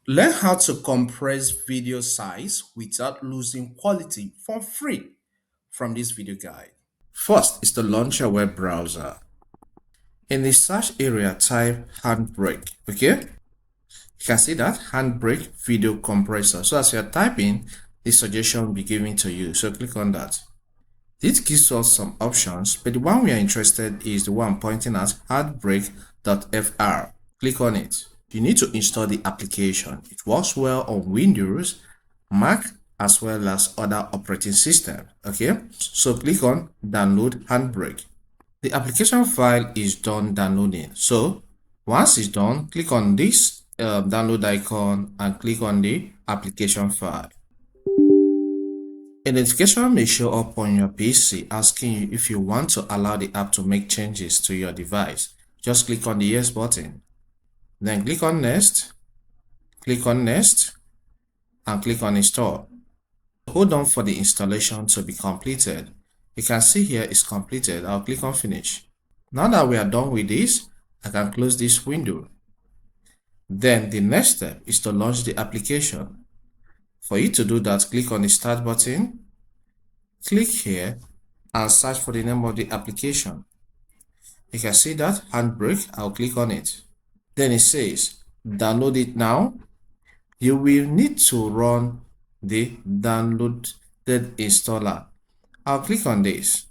Learn how to compress video size without losing quality for free from this video guide. First is to launch your web browser. In the search area, type Handbrake, okay? You can see that Handbrake Video Compressor. So as you're typing, the suggestion will be given to you. So click on that. This gives us some options, but the one we are interested in is the one pointing at handbrake.fr. Click on it. You need to install the application. It works well on Windows, Mac, as well as other operating systems. Okay, so click on download Handbrake. The application file is done downloading. So once it's done, click on this download icon and click on the application file. A notification may show up on your PC asking you if you want to allow the app to make changes to your device. Just click on the yes button. Then click on next, and click on install. Hold on for the installation to be completed. You can see here it's completed. I'll click on finish. Now that we are done with this, I can close this window. Then the next step is to launch the application. For you to do that, click on the start button, click here and search for the name of the application. You can see that Handbrake. I'll click on it. Then it says download it now. You will need to run the downloaded installer. I'll click on this.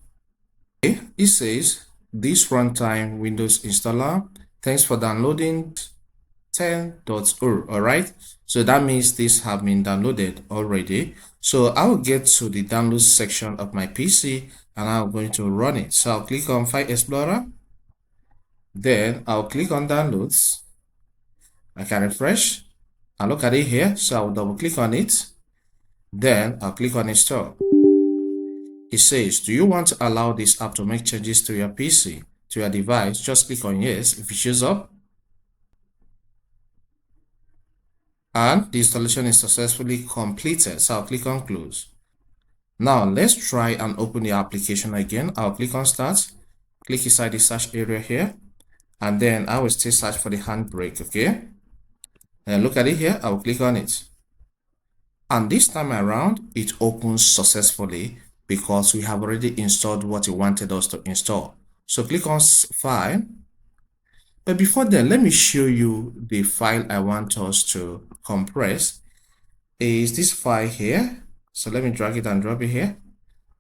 Okay, it says this runtime Windows installer, thanks for downloading 10.0. all right, so that means this have been downloaded already. So I will get to the download section of my PC and I'm going to run it. So I'll click on File Explorer, then I'll click on downloads. I can refresh and look at it here. So I'll double click on it, then I'll click on install. It says, do you want to allow this app to make changes to your PC, to your device? Just click on yes if it shows up. And the installation is successfully completed. So I'll click on close. Now let's try and open the application again. I'll click on start, click inside the search area here, and then I will still search for the Handbrake. Okay, and look at it here. I will click on it, and this time around it opens successfully because we have already installed what it wanted us to install. So click on file. But before then, let me show you the file I want us to compress. Is this file here. So let me drag it and drop it here.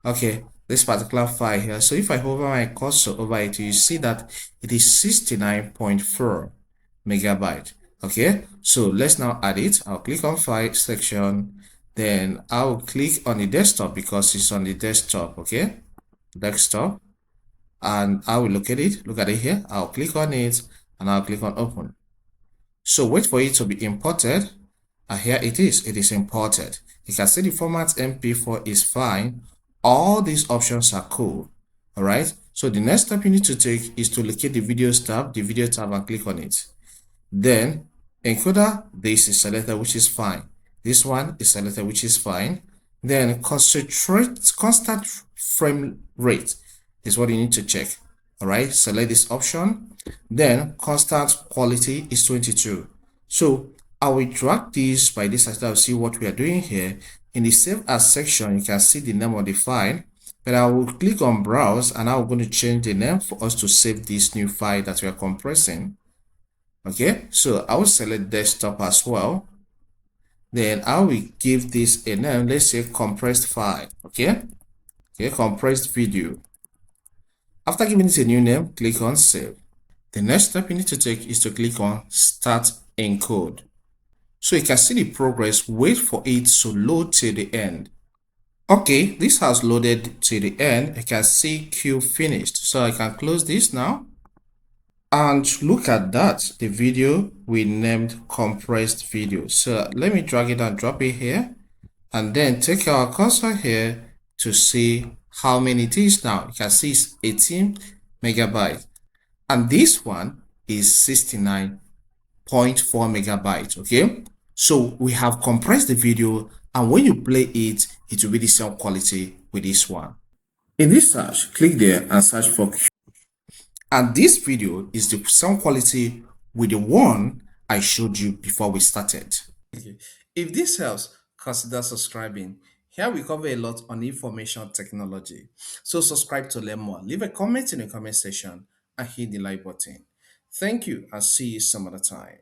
Okay, this particular file here. So if I hover my cursor over it, you see that it is 69.4 megabyte. Okay, so let's now add it. I'll click on file section, then I'll click on the desktop because it's on the desktop. Okay, desktop, and I will locate it. Look at it here. I'll click on it and I'll click on open. So wait for it to be imported, and here it is imported. You can see the format MP4 is fine. All these options are cool. All right, so the next step you need to take is to locate the videos tab, and click on it. Then encoder, this is selected, which is fine. This one is selected, which is fine. Then constant frame rate is what you need to check. All right, select this option. Then constant quality is 22. So I will drag this by this side. I'll see what we are doing here. In the save as section, you can see the name of the file, but I will click on browse and I'm going to change the name for us to save this new file that we are compressing. Okay, so I will select desktop as well. Then I will give this a name. Let's say compressed file. Okay, compressed video. After giving it a new name, click on save. The next step you need to take is to click on start encode. So you can see the progress. Wait for it to load till the end. Okay, this has loaded to the end. You can see queue finished. So I can close this now. And look at that, the video we named compressed video. So let me drag it and drop it here, and then take our cursor here to see how many it is now. You can see it's 18 megabytes, and this one is 69.4 megabytes. Okay, so we have compressed the video, and when you play it, it will be the same quality with this one. In this search, click there and search for Q. And this video is the sound quality with the one I showed you before we started. If this helps, consider subscribing. Here we cover a lot on information technology. So subscribe to learn more. Leave a comment in the comment section and hit the like button. Thank you and see you some other time.